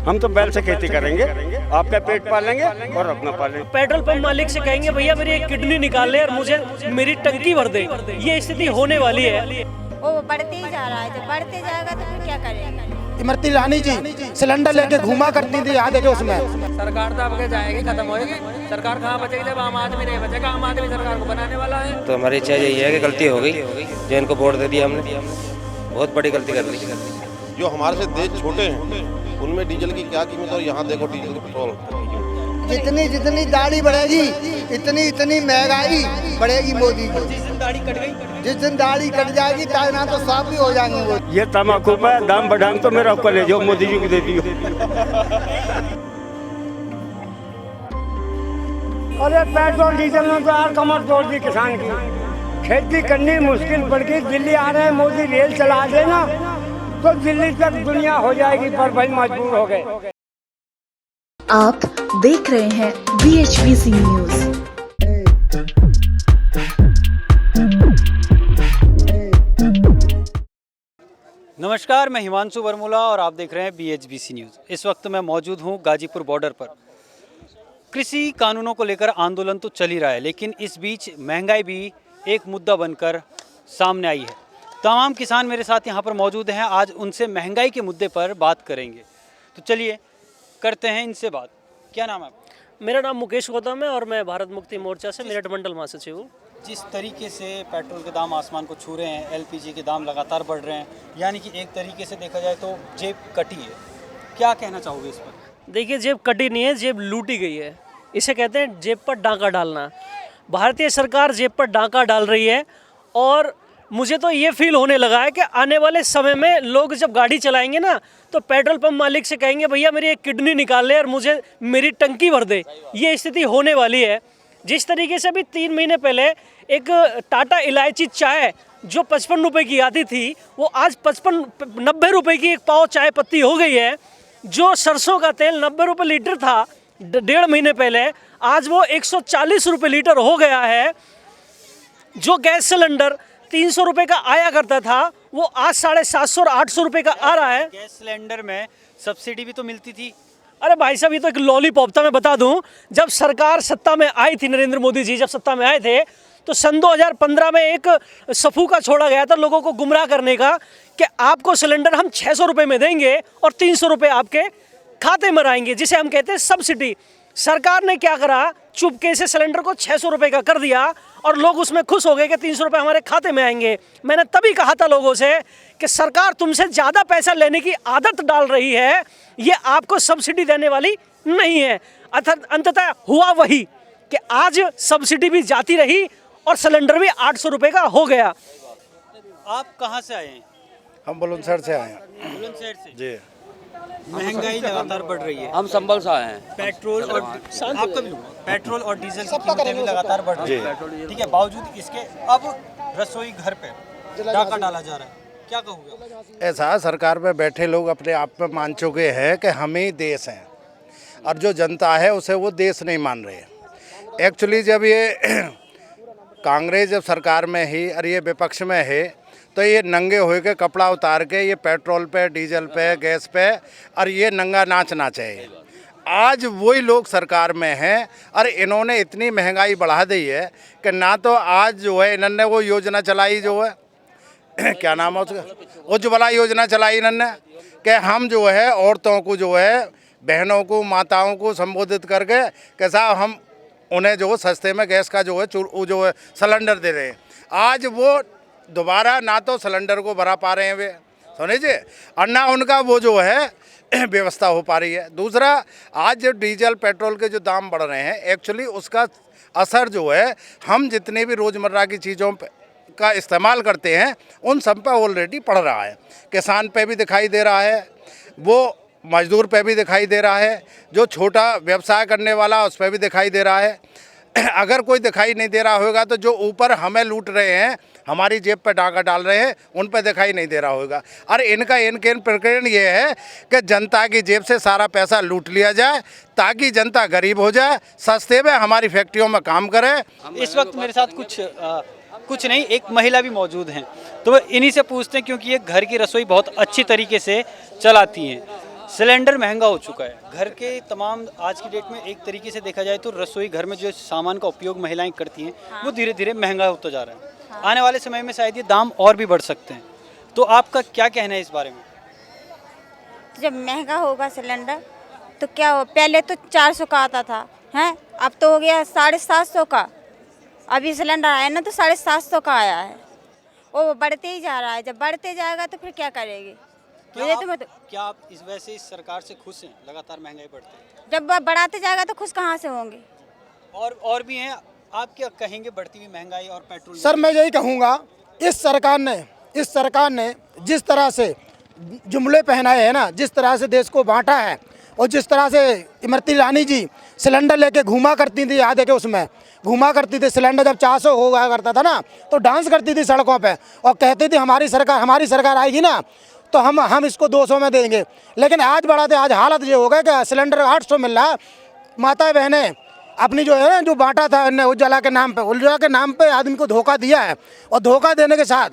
हम तो बैल से खेती करेंगे, आपका पेट पालेंगे और अपना पालेंगे। पेट्रोल पंप मालिक से कहेंगे भैया मेरी एक किडनी निकाल ले और मुझे मेरी टंकी भर दे। ये स्थिति होने वाली है। वो बढ़ते ही जा रहा है, जब बढ़ते जाएगा तो फिर क्या करेंगे। इमरती रानी जी सिलेंडर लेके घुमा करती थी, याद है जो उसमें। सरकार तो अब जाएगी, खत्म होएगी। सरकार कहाँ बचेगी जब आम आदमी नहीं बचेगा। आम आदमी सरकार को बनाने वाला है। तो हमारी इच्छा यही है कि गलती हो गई जो इनको वोट दे दिया हमने, बहुत बड़ी गलती कर ली। जो हमारे से देश छोटे हैं उनमें डीजल की क्या कीमत और यहाँ देखो डीजल पेट्रोल। जितनी जितनी दाढ़ी बढ़ेगी इतनी महंगाई बढ़ेगी मोदी को। जिस दिन दाढ़ी कट जाएगी कायनात तो साफ भी हो जाएंगे वो। ये तम्बाकू पर दाम बढ़ाएंगे तो मेरा ऊपर ले जाओ, मोदी जी को दे दियो। अरे पेट्रोल डीजल में तो यार कमर तोड़ दी किसान की। खेती करनी मुश्किल पड़ गई। दिल्ली आ रहे हैं, मोदी रेल चला देना तो दिल्ली तक दुनिया हो जाएगी, पर भाई मजबूर हो गए। आप देख रहे हैं BHBC न्यूज। नमस्कार, मैं हिमांशु वर्मुला और आप देख रहे हैं BHBC न्यूज़। इस वक्त मैं मौजूद हूं गाजीपुर बॉर्डर पर। कृषि कानूनों को लेकर आंदोलन तो चल ही रहा है, लेकिन इस बीच महंगाई भी एक मुद्दा बनकर सामने आई है। तमाम किसान मेरे साथ यहाँ पर मौजूद हैं। आज उनसे महंगाई के मुद्दे पर बात करेंगे। तो चलिए करते हैं इनसे बात। क्या नाम है आपका? मेरा नाम मुकेश गौतम है और मैं भारत मुक्ति मोर्चा से मेरठ मंडल महासचिव हूँ। जिस तरीके से पेट्रोल के दाम आसमान को छू रहे हैं, LPG के दाम लगातार बढ़ रहे हैं, यानी कि एक तरीके से देखा जाए तो जेब कटी है। क्या कहना चाहोगे इस पर? देखिए, जेब कटी नहीं है, जेब लूटी गई है। इसे कहते हैं जेब पर डाका डालना। भारतीय सरकार जेब पर डाका डाल रही है और मुझे तो ये फील होने लगा है कि आने वाले समय में लोग जब गाड़ी चलाएंगे ना तो पेट्रोल पंप मालिक से कहेंगे भैया मेरी एक किडनी निकाल ले और मुझे मेरी टंकी भर दे। ये स्थिति होने वाली है। जिस तरीके से अभी 3 महीने पहले एक टाटा इलायची चाय जो 55 रुपये की आती थी, वो आज 90 रुपये की एक पाव चाय पत्ती हो गई है। जो सरसों का तेल 90 रुपये लीटर था 1.5 महीने पहले, आज वो 140 रुपये लीटर हो गया है। जो गैस सिलेंडर 300 रुपये का आया करता था, वो आज 750 और 800 रुपये का आ रहा है। गैस सिलेंडर में सब्सिडी भी तो मिलती थी। अरे भाई साहब, ये तो एक लॉलीपॉप था। मैं बता दूं, जब सरकार सत्ता में आई थी, नरेंद्र मोदी जी जब सत्ता में आए थे, तो सन 2015 में एक सफूका छोड़ा गया था लोगों को गुमराह करने का कि आपको सिलेंडर हम 600 रुपये में देंगे और 300 रुपये आपके खाते में आएंगे, जिसे हम कहते हैं सब्सिडी। सरकार ने क्या करा, चुपके से सिलेंडर को 600 रुपये का कर दिया और लोग उसमें खुश हो गए कि 300 रुपये हमारे खाते में आएंगे। मैंने तभी कहा था लोगों से कि सरकार तुमसे ज़्यादा पैसा लेने की आदत डाल रही है, ये आपको सब्सिडी देने वाली नहीं है। अंततः हुआ वही कि आज सब्सिडी भी जाती रही और सिलेंडर भी 800 रुपये का हो गया। आप कहाँ से आए हैं? हम बुलंदशहर से आए हैं। बुलंदशहर से जी। महंगाई लगातार बढ़ रही है। हम संभल से आए हैं। पेट्रोल और आपका भी पेट्रोल और डीजल की कीमतें भी लगातार बढ़ रही है। ठीक है, बावजूद इसके अब रसोई घर पे डाका डाला जा रहा है। क्या कहोगे? ऐसा सरकार में बैठे लोग अपने आप में मान चुके हैं कि हम ही देश हैं और जो जनता है उसे वो देश नहीं मान रहे। एक्चुअली जब ये कांग्रेस जब सरकार में ही और ये विपक्ष में है तो ये नंगे हो के कपड़ा उतार के ये पेट्रोल पे, डीजल पे, गैस पे और ये नंगा नाच नाचे। आज वही लोग सरकार में हैं और इन्होंने इतनी महंगाई बढ़ा दी है कि ना तो आज जो है इन्होंने वो योजना चलाई जो है क्या नाम है उसका, उज्ज्वला योजना चलाई इन्होंने कि हम जो है औरतों को जो है बहनों को, माताओं को संबोधित करके कि साहब हम उन्हें जो सस्ते में गैस का जो है सिलेंडर दे रहे हैं। आज वो दोबारा ना तो सिलेंडर को भरा पा रहे हैं वे, समझिए, और ना उनका वो जो है व्यवस्था हो पा रही है। दूसरा, आज जो डीजल पेट्रोल के जो दाम बढ़ रहे हैं, एक्चुअली उसका असर जो है हम जितने भी रोज़मर्रा की चीज़ों का इस्तेमाल करते हैं उन सब पर ऑलरेडी पड़ रहा है। किसान पे भी दिखाई दे रहा है, वो मजदूर पे भी दिखाई दे रहा है, जो छोटा व्यवसाय करने वाला उस पर भी दिखाई दे रहा है। अगर कोई दिखाई नहीं दे रहा होगा तो जो ऊपर हमें लूट रहे हैं, हमारी जेब पर डाका डाल रहे हैं, उन पर दिखाई नहीं दे रहा होगा। और इनका प्रकरण ये है कि जनता की जेब से सारा पैसा लूट लिया जाए ताकि जनता गरीब हो जाए, सस्ते में हमारी फैक्ट्रियों में काम करे। इस वक्त मेरे साथ कुछ नहीं, एक महिला भी मौजूद हैं, तो इन्हीं से पूछते हैं, क्योंकि ये घर की रसोई बहुत अच्छी तरीके से चलाती हैं। सिलेंडर महंगा हो चुका है। घर के तमाम आज की डेट में एक तरीके से देखा जाए तो रसोई घर में जो सामान का उपयोग महिलाएं करती हैं वो धीरे धीरे महंगा होता जा रहा है। आने वाले समय में शायद ये दाम और भी बढ़ सकते हैं, तो आपका क्या कहना है इस बारे में? जब महंगा होगा सिलेंडर तो क्या हो, पहले तो 400 का आता था हैं, अब तो हो गया 750 का। अभी सिलेंडर आया ना तो 750 का आया है। वो बढ़ते ही जा रहा है, जब बढ़ते जाएगा तो फिर क्या करेगी? क्या आप इस वजह से इस सरकार से खुश हैं? लगातार महंगाई बढ़ती है, जब बढ़ाते जाएगा तो खुश कहाँ से होंगे? और भी हैं, आप क्या कहेंगे बढ़ती हुई महंगाई और पेट्रोल? सर मैं यही कहूँगा, इस सरकार ने जिस तरह से जुमले पहनाए हैं ना, जिस तरह से देश को बांटा है और जिस तरह से इमरती ईरानी जी सिलेंडर लेके घूमा करती थी, याद है कि उसमें घूमा करती थी, सिलेंडर जब 400 हुआ करता था ना तो डांस करती थी सड़कों पे और कहती थी हमारी सरकार आएगी ना तो हम इसको 200 में देंगे। लेकिन आज बढ़ाते आज हालत ये हो गया कि सिलेंडर 800 मिल रहा है। माताएं बहनें अपनी जो है ना, जो बांटा था इनने उज्ज्वला के नाम पे आदमी को धोखा दिया है और धोखा देने के साथ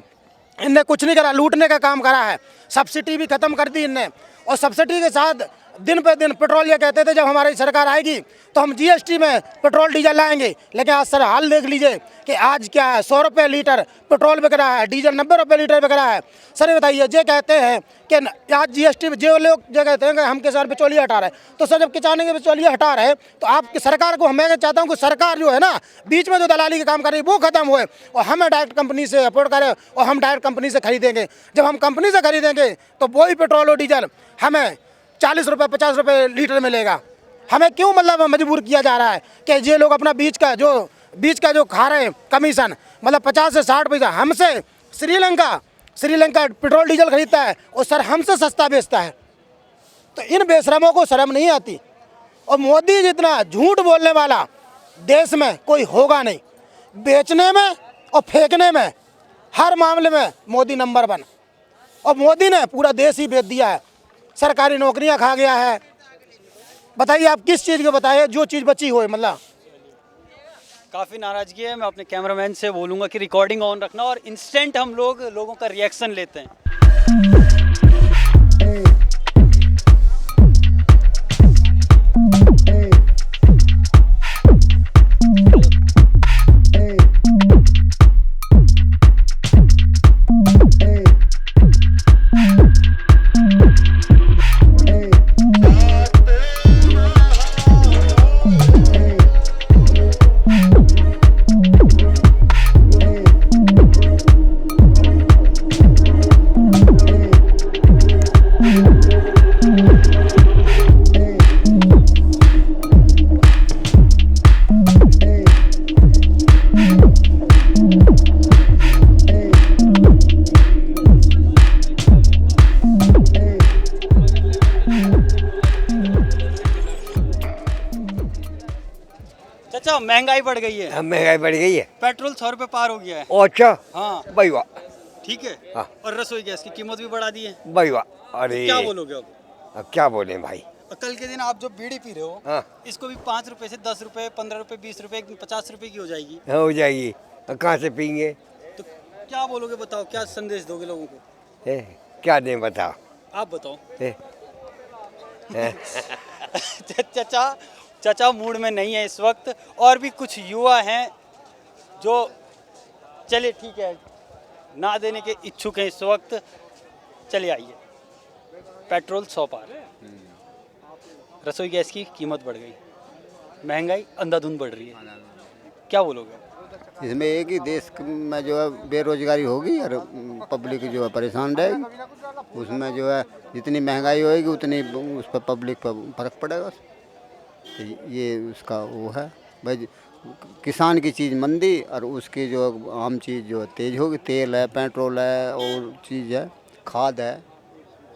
इनने कुछ नहीं करा, लूटने का काम करा है। सब्सिडी भी ख़त्म कर दी इनने और सब्सिडी के साथ दिन पे दिन पेट्रोल, ये कहते थे जब हमारी सरकार आएगी तो हम जीएसटी में पेट्रोल डीजल लाएंगे, लेकिन आज सर हाल देख लीजिए कि आज क्या है, 100 रुपये लीटर पेट्रोल बिक रहा है, डीजल 90 रुपये लीटर बिक रहा है। सर ये बताइए, जे कहते हैं कि आज जीएसटी जो लोग जो कहते हैं कि हम किसान बिचौलिया हटा रहे हैं, तो सर जब किसानों के बिचौलिया हटा रहे हैं तो आपकी सरकार को, मैं चाहता हूँ कि सरकार जो है ना बीच में जो दलाली का काम कर रही है वो खत्म होए और हमें डायरेक्ट कंपनी से अफोर्ड करें और हम डायरेक्ट कंपनी से खरीदेंगे। जब हम कंपनी से खरीदेंगे तो वही पेट्रोल और डीजल हमें 40 रुपये 50 रुपये लीटर मिलेगा। हमें क्यों मतलब मजबूर किया जा रहा है कि ये लोग अपना बीच का जो खा रहे हैं कमीशन, मतलब 50 से 60 पैसा हमसे श्रीलंका पेट्रोल डीजल खरीदता है और सर हमसे सस्ता बेचता है। तो इन बेशरमों को शर्म नहीं आती। और मोदी जितना झूठ बोलने वाला देश में कोई होगा नहीं, बेचने में और फेंकने में हर मामले में मोदी नंबर 1। और मोदी ने पूरा देश ही बेच दिया है, सरकारी नौकरियां खा गया है। बताइए आप किस चीज़ को बताइए जो चीज़ बची हो, मतलब काफ़ी नाराज़गी है। मैं अपने कैमरामैन से बोलूँगा कि रिकॉर्डिंग ऑन रखना और इंस्टेंट हम लोगों का रिएक्शन लेते हैं। चाचा महंगाई बढ़ गई है। महंगाई बढ़ गई है, पेट्रोल 100 रुपये पार हो गया है। अच्छा हाँ भाई वाह, ठीक है। हाँ। और रसोई गैस की कीमत भी बढ़ा दी है भाई वाह। अरे क्या बोलोगे अब क्या बोले भाई। कल के दिन आप जो बीड़ी पी रहे हो, हाँ। इसको भी 5 रुपए से 10 रुपए 15 रुपए 20 रुपए 50 रुपए की हो जाएगी। हो जाएगी, कहाँ से पियेंगे। तो क्या बोलोगे, बताओ क्या संदेश दोगे लोगों को? क्या दें बताओ, आप बताओ। ए, चाचा मूड में नहीं है इस वक्त। और भी कुछ युवा हैं जो, चलिए ठीक है, ना देने के इच्छुक हैं इस वक्त। चलिए आइए। पेट्रोल 100 पार, रसोई गैस की कीमत बढ़ गई, महंगाई अंधाधुंध बढ़ रही है, क्या बोलोगे? इसमें एक ही देश में जो है बेरोजगारी होगी और पब्लिक जो है परेशान रहेगी। उसमें जो है जितनी महंगाई होएगी उतनी उस पर पब्लिक पर फर्क पड़ेगा। तो ये उसका वो है भाई, किसान की चीज़ मंदी और उसकी जो आम चीज़ जो तेज़ होगी। तेल है, पेट्रोल है और चीज़ है, खाद है।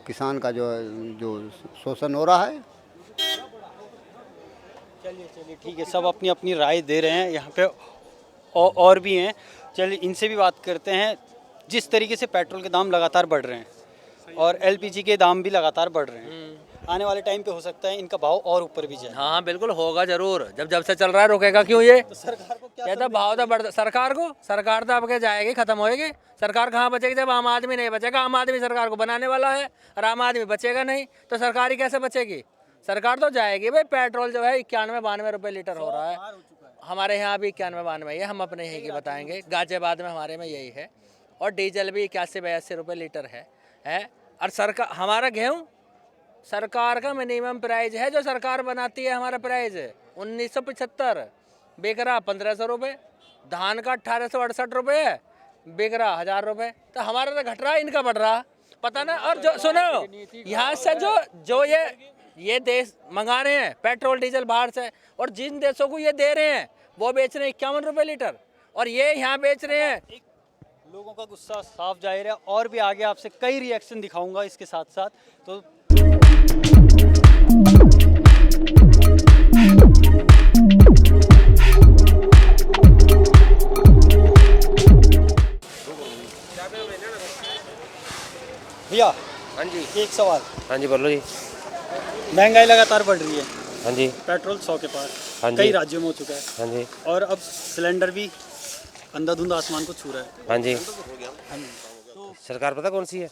किसान का जो शोषण हो रहा है। चलिए ठीक है, सब अपनी अपनी राय दे रहे हैं यहाँ पे। और भी हैं, चलिए इनसे भी बात करते हैं। जिस तरीके से पेट्रोल के दाम लगातार बढ़ रहे हैं और एलपीजी के दाम भी लगातार बढ़ रहे हैं, आने वाले टाइम पे हो सकता है इनका भाव और ऊपर भी जाए। हाँ बिल्कुल होगा जरूर, जब से चल रहा है रुकेगा क्यों ये? तो सरकार को क्या कहता भाव तो बढ़ता, सरकार तो अब क्या जाएगी, खत्म होएगी। सरकार कहाँ बचेगी जब आम आदमी नहीं बचेगा? आम आदमी सरकार को बनाने वाला है और आम आदमी बचेगा नहीं तो सरकार ही कैसे बचेगी? सरकार तो जाएगी भाई। पेट्रोल जो है 91-92 रुपये लीटर हो रहा है, हमारे यहाँ भी 91-92 है, हम अपने यहीं की बताएंगे, गाजियाबाद में हमारे में यही है। और डीजल भी 81-82 रुपये लीटर है। और सरकार, हमारा गेहूँ सरकार का मिनिमम प्राइस है जो सरकार बनाती है, हमारा प्राइस 1975, बिक रहा 1500 रुपये। धान का 1868 रुपये है, बिक रहा 1000 रुपये। तो हमारा तो घट रहा, इनका बढ़ रहा, पता ना। और जो सुनो, यहाँ से जो ये देश मंगा रहे हैं पेट्रोल डीजल बाहर से, और जिन देशों को ये दे रहे हैं वो बेच रहे हैं 51 रुपये लीटर, और ये यहाँ बेच रहे हैं। लोगों का गुस्सा साफ जाहिर है, और भी आगे आपसे कई रिएक्शन दिखाऊंगा इसके साथ साथ। तो भैया, हाँ जी, एक सवाल। हाँ जी बोलो जी। महंगाई लगातार बढ़ रही है। हाँ जी। पेट्रोल 100 के पार, हाँ जी। कई राज्यों में हो चुका है। हाँ जी। और अब सिलेंडर भी अंधाधुंध आसमान को छू रहा है। हाँ जी। हाँ जी। सरकार पता कौन सी है?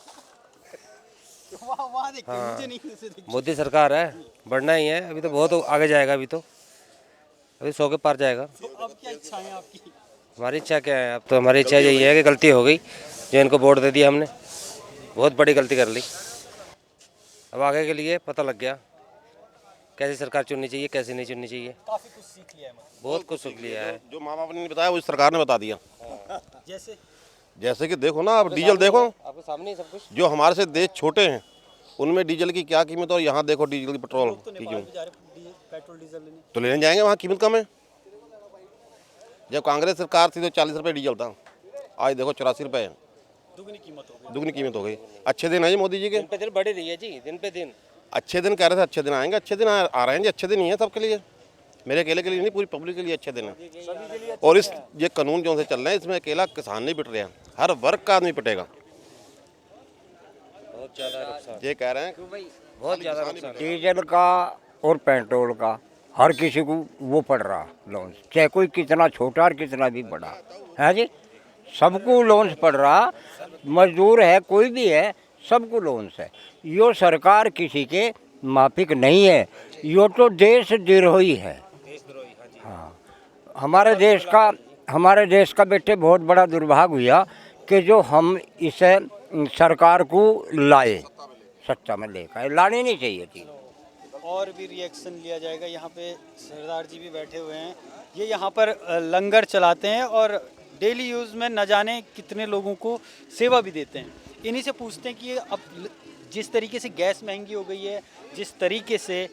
वहाँ देखते हैं, हाँ, मुझे नहीं देखते। मोदी सरकार है, बढ़ना ही है। अभी तो बहुत आगे जाएगा, अभी 100 के पार जाएगा। तो अब क्या इच्छा है आपकी? हमारी इच्छा क्या है? अब तो हमारी इच्छा यही है कि गलती हो गई जो इनको वोट दे दिया हमने, बहुत बड़ी गलती कर ली। अब आगे के लिए पता लग गया कैसी सरकार चुननी चाहिए, कैसी नहीं चुननी चाहिए। काफी कुछ सीख लिया है, बहुत कुछ सीख लिया है। जो माँ बाप ने नहीं बताया वो सरकार ने बता दिया। जैसे कि देखो ना, अब डीजल देखो, आपके सामने ही सब कुछ। जो हमारे से देश छोटे हैं उनमें डीजल की क्या कीमत है, और यहाँ देखो डीजल की पेट्रोल की कीमत। पेट्रोल डीजल लेने तो लेने जाएंगे, वहाँ कीमत कम है। जब कांग्रेस सरकार थी तो 40 रुपये डीजल था, आज देखो 84 रुपये है, दुगनी कीमत हो गई। अच्छे दिन है जी मोदी जी के, दिन पे दिन बढ़ रही है जी, दिन पे दिन। अच्छे दिन कह रहे थे, अच्छे दिन आएंगे, अच्छे दिन आ रहे हैं जी। अच्छे दिन ही है सबके लिए, मेरे अकेले के लिए नहीं, पूरी पब्लिक के लिए अच्छे दिन है। और ये कानून जो से चल रहे हैं इसमें अकेला किसान नहीं पिट रहे हैं, हर वर्ग का आदमी पिटेगा। बहुत ज़्यादा नुकसान ये कह रहे हैं बहुत ज़्यादा नुकसान। डीजल का और पेट्रोल का हर किसी को वो पड़ रहा लोन, चाहे कोई कितना छोटा और कितना भी बड़ा है जी, सबको लोन पड़ रहा। मजदूर है कोई भी है, सबको लोन है। यो सरकार किसी के माफिक नहीं है, यो तो देशद्रोही है। हाँ, हमारे देश का बेटे बहुत बड़ा दुर्भाग्य हुआ कि जो हम इसे सरकार को लाए, सत्ता में लेकर लानी नहीं चाहिए थी। और भी रिएक्शन लिया जाएगा। यहाँ पे सरदार जी भी बैठे हुए हैं, ये यहाँ पर लंगर चलाते हैं और डेली यूज़ में न जाने कितने लोगों को सेवा भी देते हैं। इन्हीं से पूछते हैं कि अब जिस तरीके से गैस महंगी हो गई है, जिस तरीके से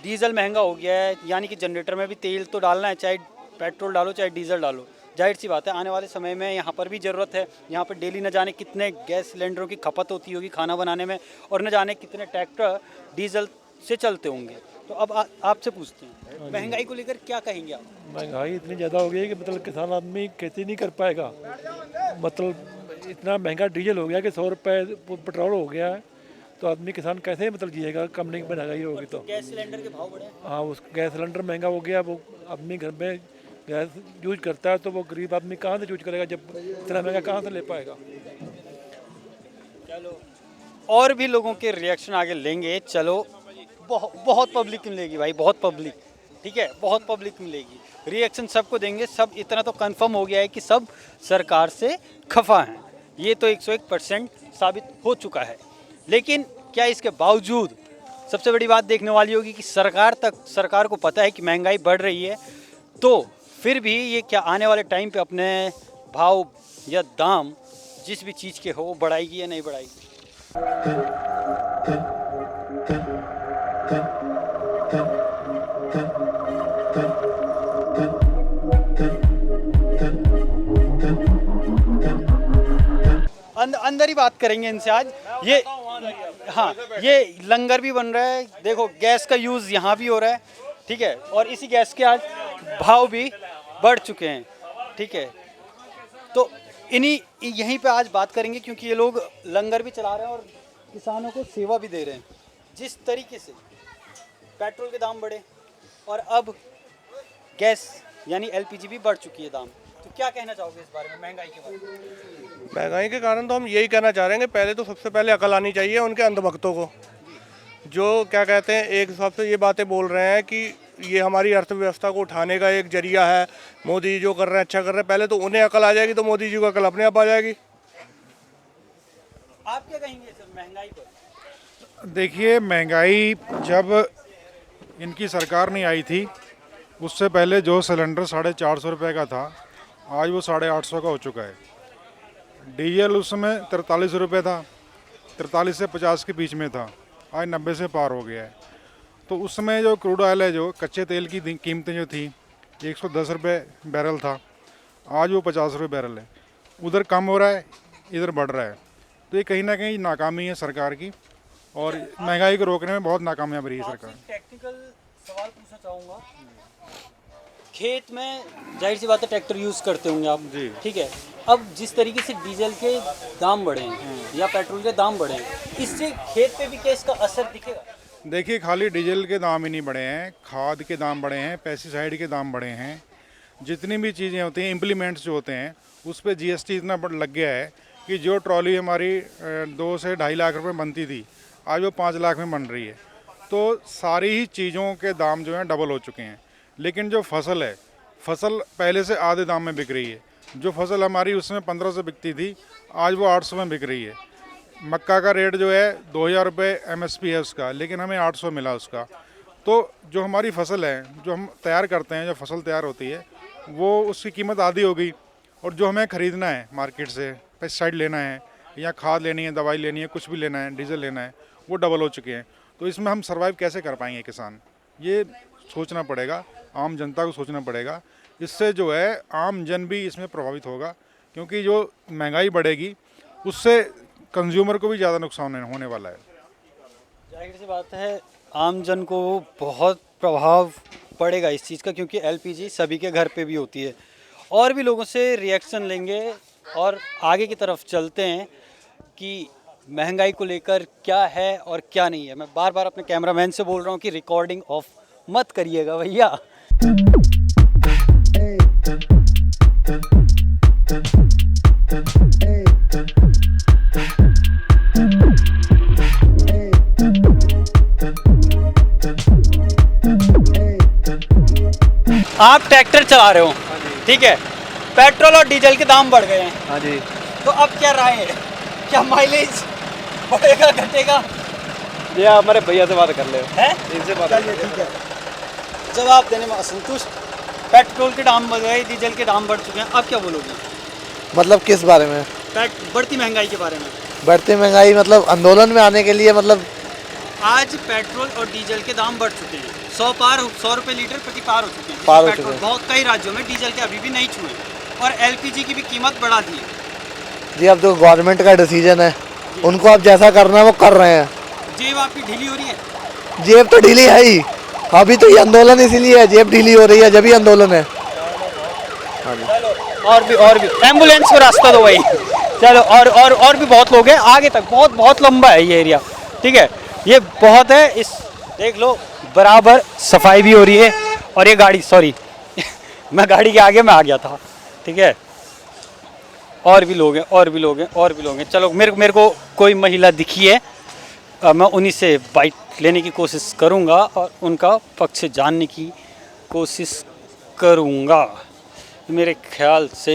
डीज़ल महंगा हो गया है, यानी कि जनरेटर में भी तेल तो डालना है, चाहे पेट्रोल डालो चाहे डीजल डालो, जाहिर सी बात है आने वाले समय में यहाँ पर भी ज़रूरत है। यहाँ पर डेली न जाने कितने गैस सिलेंडरों की खपत होती होगी खाना बनाने में, और न जाने कितने ट्रैक्टर डीजल से चलते होंगे। तो अब आपसे पूछते हैं, महंगाई को लेकर क्या कहेंगे आप? महंगाई इतनी ज़्यादा हो गई है कि मतलब किसान आदमी खेती नहीं कर पाएगा। मतलब इतना महंगा डीजल हो गया कि 100 रुपये पेट्रोल हो गया है, तो आदमी किसान कैसे मतलब जिएगा? कम नहीं महंगाई होगी तो। गैस सिलेंडर के भाव बढ़े? हाँ, उस गैस सिलेंडर महंगा हो गया। वो आदमी घर में गैस यूज करता है तो वो गरीब आदमी कहाँ से यूज करेगा? जब इतना महंगा कहाँ से ले पाएगा? चलो और भी लोगों के रिएक्शन आगे लेंगे। चलो बहुत पब्लिक मिलेगी भाई, बहुत पब्लिक, ठीक है, बहुत पब्लिक मिलेगी। रिएक्शन सबको देंगे। सब इतना तो कंफर्म हो गया है कि सब सरकार से खफा हैं, ये तो 101% साबित हो चुका है। लेकिन क्या इसके बावजूद सबसे बड़ी बात देखने वाली होगी कि सरकार को पता है कि महंगाई बढ़ रही है, तो फिर भी ये क्या आने वाले टाइम पे अपने भाव या दाम जिस भी चीज़ के हो बढ़ाएगी या नहीं बढ़ाएगी? अंदर ही बात करेंगे इनसे आज। ये हाँ, ये लंगर भी बन रहा है, देखो गैस का यूज़ यहाँ भी हो रहा है, ठीक है, और इसी गैस के आज भाव भी बढ़ चुके हैं, ठीक है। तो यहीं पे आज बात करेंगे क्योंकि ये लोग लंगर भी चला रहे हैं और किसानों को सेवा भी दे रहे हैं। जिस तरीके से पेट्रोल के दाम बढ़े और अब गैस यानी एलपीजी भी बढ़ चुकी है दाम, तो क्या कहना चाहोगे इस बारे में, महंगाई के बारे में? महंगाई के कारण तो हम यही कहना चाह रहे हैं कि पहले तो सबसे पहले अकल आनी चाहिए उनके अंधभक्तों को, जो क्या कहते हैं एक हिसाब से ये बातें बोल रहे हैं कि ये हमारी अर्थव्यवस्था को उठाने का एक जरिया है, मोदी जी जो कर रहे हैं अच्छा कर रहे हैं। पहले तो उन्हें अकल आ जाएगी तो मोदी जी को अकल अपने आप आ जाएगी। आप क्या कहेंगे सर महंगाई पर? देखिए, महंगाई जब इनकी सरकार नहीं आई थी उससे पहले जो सिलेंडर 450 रुपये का था आज वो 850 का हो चुका है। डीजल उस समय 43 रुपये था, 43 से 50 के बीच में था, आज 90 से पार हो गया है। तो उस समय जो क्रूड ऑयल है, जो कच्चे तेल की कीमतें जो थी 110 रुपये बैरल था, आज वो 50 रुपये बैरल है। उधर कम हो रहा है, इधर बढ़ रहा है। तो ये कहीं ना कहीं नाकामी है सरकार की और महंगाई को रोकने में बहुत नाकामयाब रही है सरकार। टेक्निकल सवाल पूछना चाहूँगा, खेत में जाहिर सी बात है ट्रैक्टर यूज़ करते होंगे आप जी, ठीक है। अब जिस तरीके से डीजल के दाम बढ़े हैं या पेट्रोल के दाम बढ़े हैं, इससे खेत पे भी क्या इसका असर दिखेगा? देखिए, खाली डीजल के दाम ही नहीं बढ़े हैं, खाद के दाम बढ़े हैं, पेस्टिसाइड के दाम बढ़े हैं, जितनी भी चीज़ें होती हैं, इम्प्लीमेंट्स जो होते हैं उस पर जीएसटी इतना लग गया है कि जो ट्रॉली हमारी 2 से 2.5 लाख रुपए बनती थी आज वो 5 लाख में बन रही है। तो सारी ही चीज़ों के दाम जो हैं डबल हो चुके हैं। लेकिन जो फसल है, फसल पहले से आधे दाम में बिक रही है। जो फसल हमारी उसमें 15 से बिकती थी आज वो 800 में बिक रही है। मक्का का रेट जो है 2000 रुपये MSP है उसका, लेकिन हमें 800 मिला उसका। तो जो हमारी फसल है, जो हम तैयार करते हैं, जो फसल तैयार होती है वो उसकी कीमत आधी हो गई। और जो हमें ख़रीदना है मार्केट से, पेस्टिसाइड लेना है या खाद लेनी है, दवाई लेनी है, कुछ भी लेना है, डीजल लेना है, वो डबल हो चुके हैं। तो इसमें हम सर्वाइव कैसे कर पाएंगे किसान, ये सोचना पड़ेगा, आम जनता को सोचना पड़ेगा। इससे जो है आम जन भी इसमें प्रभावित होगा, क्योंकि जो महंगाई बढ़ेगी उससे कंज्यूमर को भी ज़्यादा नुकसान होने वाला है। जाहिर सी बात है आम जन को बहुत प्रभाव पड़ेगा इस चीज़ का, क्योंकि एलपीजी सभी के घर पे भी होती है। और भी लोगों से रिएक्शन लेंगे और आगे की तरफ चलते हैं कि महंगाई को लेकर क्या है और क्या नहीं है। मैं बार बार अपने कैमरामैन से बोल रहा हूँ कि रिकॉर्डिंग ऑफ मत करिएगा भैया। आप ट्रैक्टर चला रहे हो, ठीक है, पेट्रोल और डीजल के दाम बढ़ गए हैं। हाँ जी। तो अब क्या राय है, क्या माइलेज बढ़ेगा घटेगा? ये आप हमारे भैया से बात कर ले, इनसे बात कर ले। ठीक है, जवाब देने में असंतुष्ट। पेट्रोल के दाम बढ़ गए, डीजल के दाम बढ़ चुके हैं, अब क्या बोलोगे? मतलब किस बारे में? बढ़ती महंगाई के बारे में। बढ़ती महंगाई मतलब आंदोलन में आने के लिए, मतलब आज पेट्रोल और डीजल के दाम बढ़ चुके हैं, 100 रुपये लीटर प्रति पार हो चुके हैं। पार हो चुके हैं। बहुत कई राज्यों में डीजल के अभी भी नहीं छुए और एलपीजी की भी कीमत बढ़ा दी है। जी, अब जो गवर्नमेंट का डिसीजन है उनको आप जैसा करना है वो कर रहे हैं। जेब आपकी ढीली हो रही है? जेब तो ढीली है ही, अभी तो ये आंदोलन इसीलिए है, जेब ढीली हो रही है जब ही आंदोलन है। और भी एम्बुलेंस को रास्ता दो भाई। चलो, और भी बहुत लोग हैं आगे तक, बहुत लंबा है ये एरिया, ठीक है, ये बहुत है। इस देख लो, बराबर सफाई भी हो रही है। और ये गाड़ी, सॉरी मैं गाड़ी के आगे में आ गया था, ठीक है। और भी लोग हैं। चलो, मेरे को कोई महिला दिखी है, मैं उन्हीं से बाइट लेने की कोशिश करूंगा और उनका पक्ष जानने की कोशिश करूंगा। मेरे ख्याल से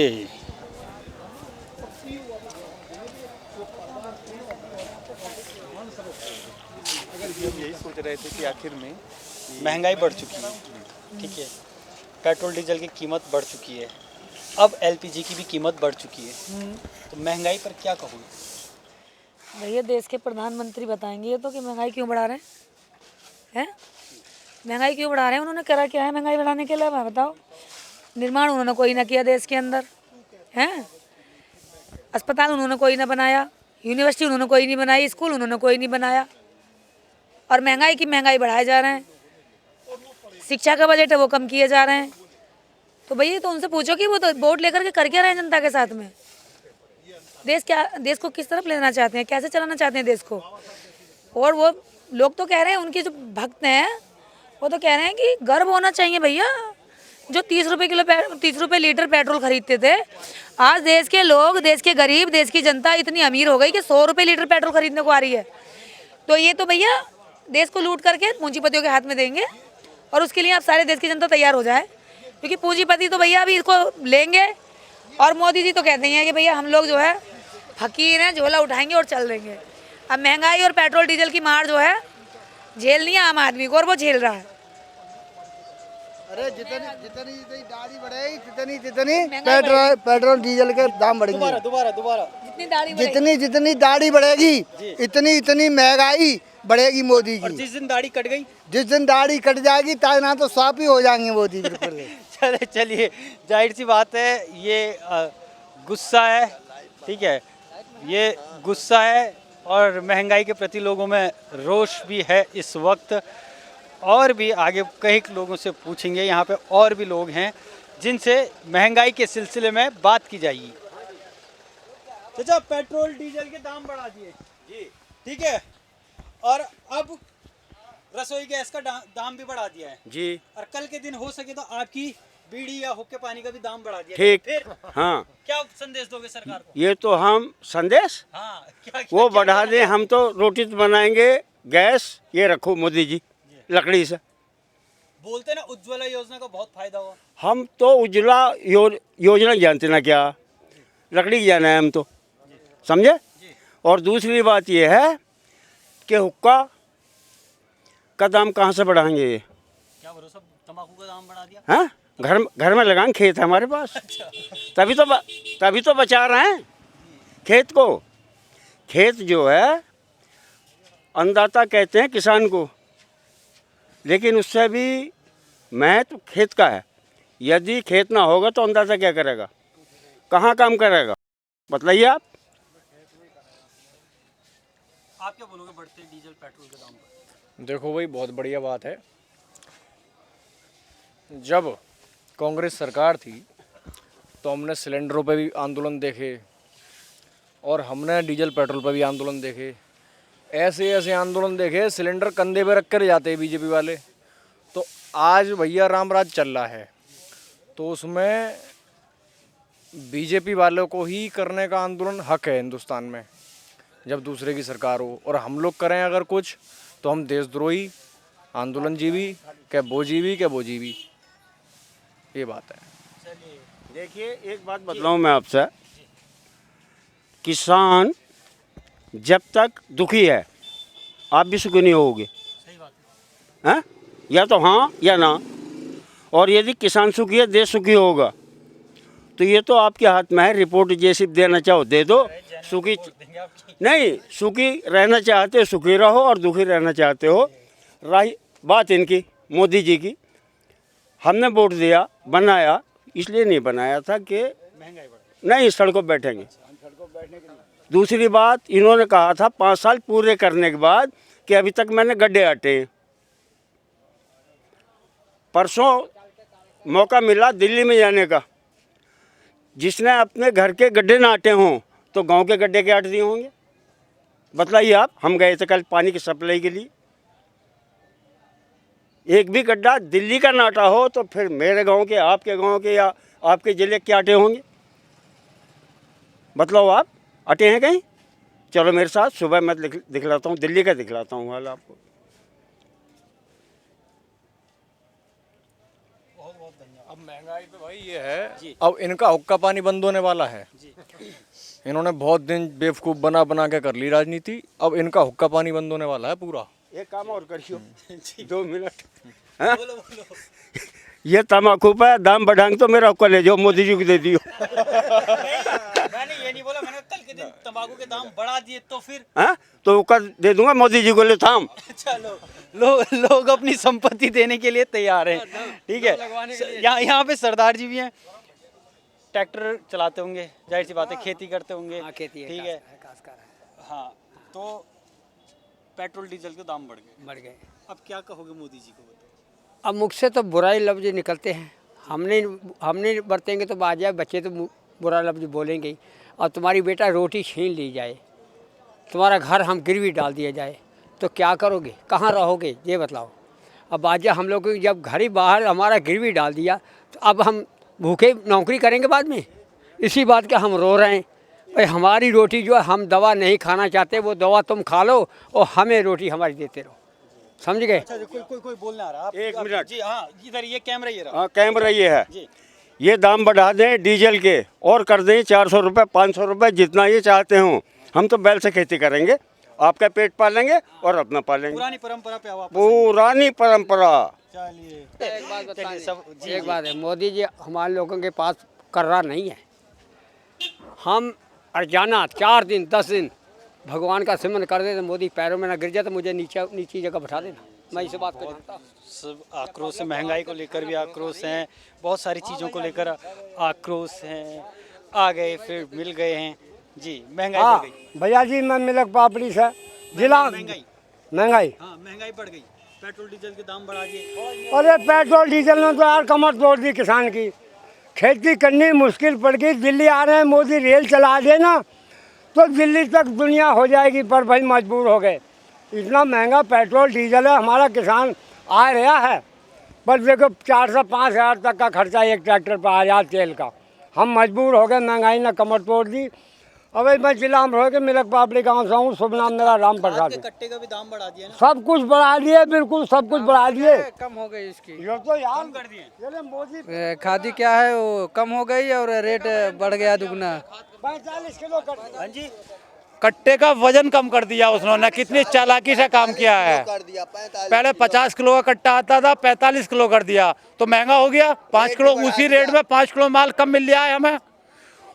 यही सोच रहे थे कि आखिर में महंगाई बढ़ चुकी है, ठीक है, पेट्रोल डीजल की कीमत बढ़ चुकी है, अब एलपीजी की भी कीमत बढ़ चुकी है, तो महंगाई पर क्या कहूँ? भैया, देश के प्रधानमंत्री बताएंगे ये तो कि महंगाई क्यों बढ़ा रहे हैं? महंगाई क्यों बढ़ा रहे हैं? उन्होंने करा क्या है महंगाई बढ़ाने के लिए, बताओ। निर्माण उन्होंने कोई ना किया देश के अंदर, हैं? अस्पताल उन्होंने कोई ना बनाया, यूनिवर्सिटी उन्होंने कोई नहीं बनाई, स्कूल उन्होंने कोई नहीं बनाया, और महंगाई बढ़ाए जा रहे हैं। शिक्षा का बजट है वो कम किए जा रहे हैं। तो भैया, तो उनसे पूछो कि वो तो वोट लेकर के कर क्या रहे हैं जनता के साथ में? देश को किस तरफ लेना चाहते हैं, कैसे चलाना चाहते हैं देश को? और वो लोग तो कह रहे हैं, उनके जो भक्त हैं वो तो कह रहे हैं कि गर्व होना चाहिए भैया। जो 30 रुपये लीटर पेट्रोल खरीदते थे, आज देश के लोग, देश के गरीब, देश की जनता इतनी अमीर हो गई कि 100 रुपये लीटर पेट्रोल खरीदने को आ रही है। तो ये तो भैया देश को लूट करके पूंजीपतियों के हाथ में देंगे, और उसके लिए आप सारे देश की जनता तैयार हो जाए, क्योंकि पूंजीपति तो भैया अभी इसको लेंगे। और मोदी जी तो कहते हैं कि भैया हम लोग जो है फकीर हैं, झोला उठाएंगे और चल देंगे। अब महंगाई और पेट्रोल डीजल की मार जो है झेलनी है आम आदमी को, और वो झेल रहा है। अरे जितनी दाढ़ी बढ़ेगी जितनी पेट्रोल डीजल के दाम बढ़ेंगे। दोबारा जितनी दाढ़ी बढ़ेगी इतनी महंगाई बढ़ेगी मोदी की। और जिस दिन दाढ़ी कट गई, जिस दिन दाढ़ी कट जाएगी ना तो स्वाप ही हो जाएंगे मोदी बिल्कुल। चलिए, जाहिर सी बात है ये गुस्सा है, ठीक है, ये गुस्सा है और महंगाई के प्रति लोगों में रोष भी है इस वक्त। और भी आगे कई लोगों से पूछेंगे, यहाँ पे और भी लोग हैं जिनसे महंगाई के सिलसिले में बात की जाएगी। चाचा, पेट्रोल डीजल के दाम बढ़ा दिए जी, ठीक है, और अब रसोई गैस का दाम भी बढ़ा दिया है जी, और कल के दिन हो सके तो आपकी बीड़ी या हुक्के पानी का भी दाम बढ़ा दिया। ठीक, फिर हाँ, क्या संदेश दोगे सरकार को? ये तो हम संदेश हाँ, क्या वो बढ़ा दें, हम तो रोटी तो बनाएंगे, गैस ये रखो मोदी जी लकड़ी से। बोलते ना उज्ज्वला योजना का बहुत फायदा हुआ। हम तो उज्ज्वला योजना जानते ना, क्या लकड़ी जाना है हम तो, समझे। और दूसरी बात ये है कि हुक्का का दाम कहाँ से बढ़ाएंगे ये? क्या भरोसा, तंबाकू का दाम बढ़ा दिया। हाँ, घर में लगाएं, खेत है हमारे पास। तभी तो बचा रहे हैं खेत को। खेत जो है अन्नदाता कहते हैं किसान को, लेकिन उससे भी महत्व खेत का है। यदि खेत ना होगा तो अन्नदाता क्या करेगा, कहाँ काम करेगा, बताइए आप। आप क्या बोलोगे बढ़ते डीजल पेट्रोल के दाम पर? देखो भाई, बहुत बढ़िया बात है। जब कांग्रेस सरकार थी तो हमने सिलेंडरों पे भी आंदोलन देखे और हमने डीजल पेट्रोल पे भी आंदोलन देखे। ऐसे ऐसे आंदोलन देखे, सिलेंडर कंधे पे रख कर जाते हैं बीजेपी वाले। तो आज भैया रामराज चल रहा है, तो उसमें बीजेपी वालों को ही करने का आंदोलन हक है हिंदुस्तान में, जब दूसरे की सरकार हो। और हम लोग करें अगर कुछ तो हम देशद्रोही आंदोलन जीवी, क्या वो जीवी, ये बात है। देखिए, एक बात बतलाऊं मैं आपसे, किसान जब तक दुखी है आप भी सुखी नहीं होगे, हैं? या तो हाँ या ना। और यदि किसान सुखी है, देश सुखी होगा। तो ये तो आपके हाथ में है, रिपोर्ट जैसी देना चाहो दे दो। सुखी नहीं, सुखी रहना चाहते हो सुखी रहो, और दुखी रहना चाहते हो। रही बात इनकी, मोदी जी की, हमने वोट दिया, बनाया, इसलिए नहीं बनाया था कि नहीं सड़कों पर बैठेंगे। दूसरी बात, इन्होंने कहा था 5 साल पूरे करने के बाद कि अभी तक मैंने गड्ढे हटे हैं। परसों मौका मिला दिल्ली में जाने का, जिसने अपने घर के गड्ढे ना हटे हों तो गांव के गड्ढे के हट दिए होंगे, बतलाइए आप। हम गए थे कल पानी की सप्लाई के लिए, एक भी गड्ढा दिल्ली का नाटा हो तो फिर मेरे गांव के, आपके गांव के या आपके जिले के अटे होंगे, बतलाओ आप। अटे हैं कहीं? चलो मेरे साथ, सुबह मैं दिखलाता हूँ, दिल्ली का दिखलाता हूँ हाल आपको। अब महंगाई पे भाई ये है, अब इनका हुक्का पानी बंद होने वाला है। इन्होंने बहुत दिन बेवकूफ़ बना के कर ली राजनीति, अब इनका हुक्का पानी बंद होने वाला है पूरा। एक काम और करियो 2 मिनट, हाँ? ये तम्बाकू पे दाम बढ़ाएंगे तो मेरा हुक्का ले जाओ, मोदी जी को दे दियो। मैंने ये नहीं बोला, मैंने कल के दिन तंबाकू के दाम बढ़ा दिए तो फिर, हाँ, तो हुक्का दे दूंगा मोदी जी को, ले थाम। चलो, लोग अपनी संपत्ति देने के लिए तैयार हैं, ठीक है। यहाँ पे सरदार जी भी हैं, ट्रैक्टर चलाते होंगे, जाहिर सी बात है, खेती करते होंगे, ठीक है। हाँ, तो पेट्रोल डीजल के दाम बढ़ गए। अब क्या कहोगे मोदी जी को? अब मुख से तो बुराई लफ्ज निकलते हैं, हमने बरतेंगे तो बाजा बच्चे तो बुरा लफ्ज बोलेंगे ही। और तुम्हारी बेटा रोटी छीन ली जाए, तुम्हारा घर हम गिरवी डाल दिया जाए, तो क्या करोगे, कहाँ रहोगे, ये बताओ। अब बाजा हम लोग जब घर ही बाहर हमारा गिरवी डाल दिया तो अब हम भूखे नौकरी करेंगे बाद में। इसी बात के हम रो रहे हैं भाई, हमारी रोटी जो है हम दवा नहीं खाना चाहते, वो दवा तुम खा लो और हमें रोटी हमारी देते रहो, समझ गए। अच्छा, कोई बोलना आ रहा है। एक मिनट जी हाँ, इधर ये कैमरा ये रहा। हाँ कैमरा ये है जी। ये दाम बढ़ा दें डीजल के और कर दें 400 रुपये 500 रुपये जितना ये चाहते हो। हम तो बैल से खेती करेंगे, आपका पेट पालेंगे और अपना पालेंगे। पुरानी परंपरा पे वापस। पुरानी परंपरा। चलिए एक बात बताएं, सब जी, एक बात है, मोदी जी हमारे लोगों के पास कर्रा नहीं है। हम रोजाना 4 दिन 10 दिन भगवान का सिमरन कर दे तो मोदी पैरों में ना गिर जाए तो मुझे नीची जगह बैठा देना। मैं इस बात को जानता हूँ। सब आक्रोश है, महंगाई को लेकर भी आक्रोश हैं, बहुत सारी चीज़ों को लेकर आक्रोश हैं। आ गए फिर मिल गए हैं जी। महंगाई बढ़ गई भैया जी, मैं मिल्क पापड़ी से जिला महंगाई हाँ महंगाई बढ़ गई। पेट्रोल डीजल के दाम बढ़ा दिए। अरे पेट्रोल डीजल ने तो यार कमर तोड़ दी किसान की। खेती करनी मुश्किल पड़ गई। दिल्ली आ रहे हैं मोदी, रेल चला दे ना तो दिल्ली तक दुनिया हो जाएगी, पर भाई मजबूर हो गए। इतना महंगा पेट्रोल डीजल है, हमारा किसान आ रहा है। पर देखो 4 से 5 हज़ार तक का खर्चा एक ट्रैक्टर पर आ रहा तेल का। हम मजबूर हो गए, महंगाई ने कमर तोड़ दी। अबे मैं जिला अमरोहा के मिल्क पापड़ी गाँव से हूँ, शुभ नाम मेरा राम प्रसाद है। कट्टे का भी दाम बढ़ा दिया ना? सब कुछ बढ़ा दिए, बिल्कुल सब कुछ बढ़ा दिए। कम हो गई इसकी, ये तो यार कर दिए। मोदी खादी क्या है वो कम हो गई और रेट बढ़ गया दुगना। 45 किलो कर। हाँ जी, कट्टे का वजन कम कर दिया उन्होंने, कितनी चालाकी से काम किया है। पहले 50 किलो का कट्टा आता था, 45 किलो कर दिया तो महंगा हो गया। 5 किलो उसी रेट में 5 किलो माल कम मिल रहा है हमें।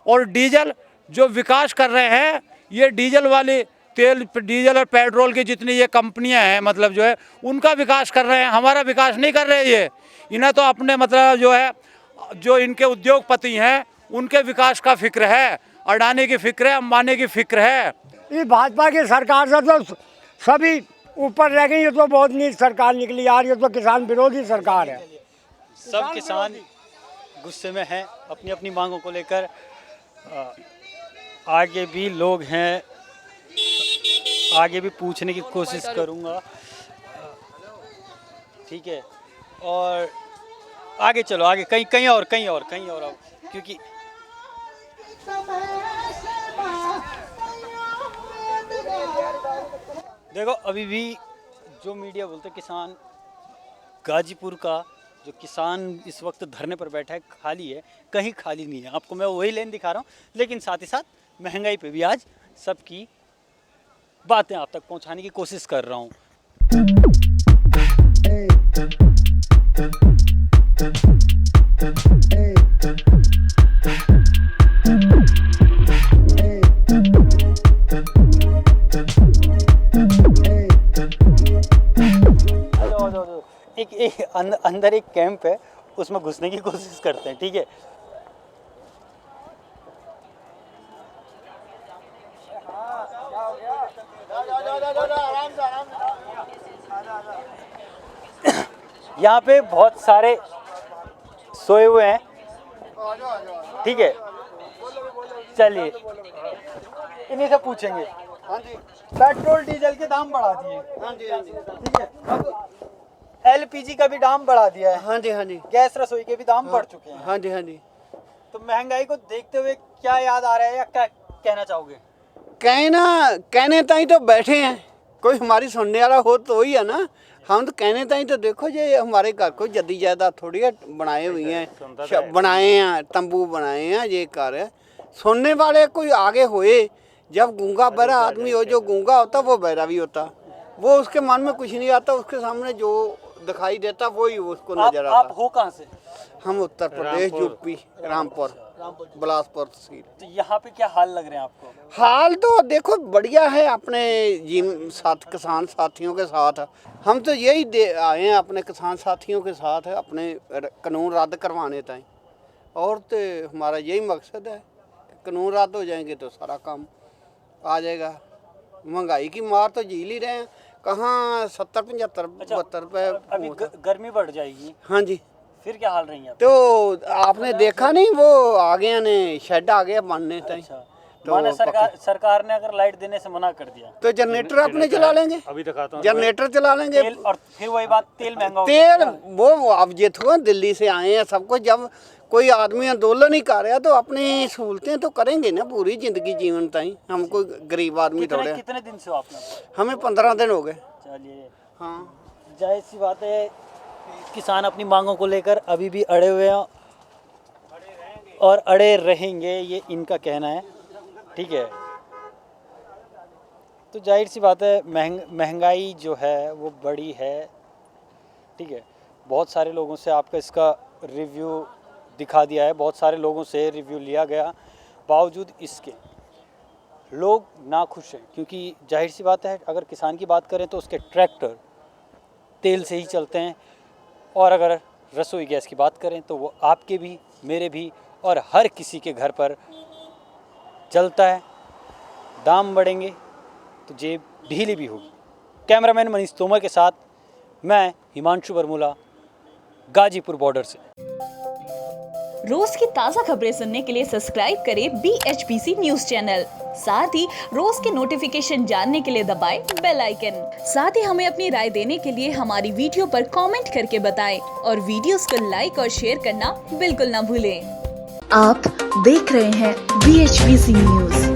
और डीजल जो विकास कर रहे हैं, ये डीजल वाली तेल डीजल और पेट्रोल की जितनी ये कंपनियां हैं, मतलब जो है उनका विकास कर रहे हैं, हमारा विकास नहीं कर रहे। ये इन्हें तो अपने मतलब जो है, जो इनके उद्योगपति हैं उनके विकास का फिक्र है, अडानी की फिक्र है, अंबानी की फिक्र है। ये भाजपा की सरकार से तो सभी ऊपर रह गई। ये तो बहुत नीच सरकार निकली यार, ये तो किसान विरोधी सरकार है। सब किसान गुस्से में हैं अपनी अपनी मांगों को लेकर। आगे भी लोग हैं, आगे भी पूछने की कोशिश करूंगा, ठीक है। और आगे चलो, आगे कहीं और अब क्योंकि देखो अभी भी जो मीडिया बोलते किसान, गाजीपुर का जो किसान इस वक्त धरने पर बैठा है खाली है, कहीं खाली नहीं है। आपको मैं वही लेन दिखा रहा हूँ, लेकिन साथ ही साथ महंगाई पे भी आज सबकी बातें आप तक पहुँचाने की कोशिश कर रहा हूँ। एक अंदर एक कैंप है, उसमें घुसने की कोशिश करते हैं, ठीक है। यहाँ पे बहुत सारे सोए हुए हैं, ठीक है। चलिए इन्हीं से पूछेंगे। हाँ जी, पेट्रोल डीजल के दाम बढ़ा दिए। हाँ जी, ठीक है। अब एलपीजी का भी दाम बढ़ा दिया है। हाँ जी, गैस रसोई के भी दाम बढ़ चुके हैं। हाँ जी। तो महंगाई को देखते हुए क्या याद आ रहा है या क्या कहना चाहोगे? कहने ताई तो बैठे हैं, कोई हमारी सुनने वाला हो तो ही है ना। हम तो कहने ताई तो देखो, ये हमारे घर को जद्दी जायदाद थोड़ी है, बनाए हुई हैं, बनाए हैं तंबू बनाए हैं, ये घर है। सुनने वाले कोई आगे होए, जब गूंगा बहरा आदमी हो, जो गूंगा होता वो बहरा भी होता, वो उसके मन में कुछ नहीं आता, उसके सामने जो दिखाई देता वही उसको नजर आता। आप हो कहाँ से? हम उत्तर प्रदेश, यूपी, रामपुर बिलासपुर तहसील। तो यहाँ पे क्या हाल लग रहे हैं आपको? हाल तो देखो बढ़िया है, अपने किसान साथियों के साथ हम तो यही आए हैं, अपने किसान साथियों के साथ है, अपने कानून रद्द करवाने ताई। और तो हमारा यही मकसद है, कानून रद्द हो जाएंगे तो सारा काम आ जाएगा। महंगाई की मार तो झेल ही रहे हैं, कहाँ 70, 75, 72 रुपये। अभी गर्मी बढ़ जाएगी। हाँ जी, फिर क्या हाल रही है? तो आपने देखा नहीं, वो आ गया ने शेड आ गया बनने ताई। माने सरकार ने अगर लाइट देने से मना कर दिया तो जनरेटर अपने चला लेंगे, अभी दिखाता हूँ जनरेटर चला लेंगे। और फिर वही बात, तेल महंगा हो तेल वो अब ये थोड़ा दिल्ली से आए हैं सबको, जब कोई आदमी आंदोलन ही कर रहा तो अपनी सहूलतें तो करेंगे ना पूरी जिंदगी जीवन ताई। हम कोई गरीब आदमी थोड़े। कितने दिन से हो आपने? हमें 15 दिन हो गए। चलिए, हाँ जाहिर सी बात है किसान अपनी मांगों को लेकर अभी भी अड़े हुए हैं और अड़े रहेंगे, ये इनका कहना है। ठीक है, तो जाहिर सी बात है महंगाई जो है वो बड़ी है। ठीक है, बहुत सारे लोगों से आपका इसका रिव्यू दिखा दिया है, बहुत सारे लोगों से रिव्यू लिया गया, बावजूद इसके लोग नाखुश हैं। क्योंकि जाहिर सी बात है अगर किसान की बात करें तो उसके ट्रैक्टर तेल से ही चलते हैं, और अगर रसोई गैस की बात करें तो वो आपके भी मेरे भी और हर किसी के घर पर चलता है। दाम बढ़ेंगे तो जेब ढीली भी होगी। कैमरामैन मनीष तोमर के साथ मैं हिमांशु बरमूला, गाजीपुर बॉर्डर से। रोज की ताज़ा खबरें सुनने के लिए सब्सक्राइब करें BHPC न्यूज चैनल। साथ ही रोज के नोटिफिकेशन जानने के लिए दबाएं बेल आइकन। साथ ही हमें अपनी राय देने के लिए हमारी वीडियो पर कमेंट करके बताएं और वीडियोस को लाइक और शेयर करना बिल्कुल ना भूलें। आप देख रहे हैं BHPC न्यूज।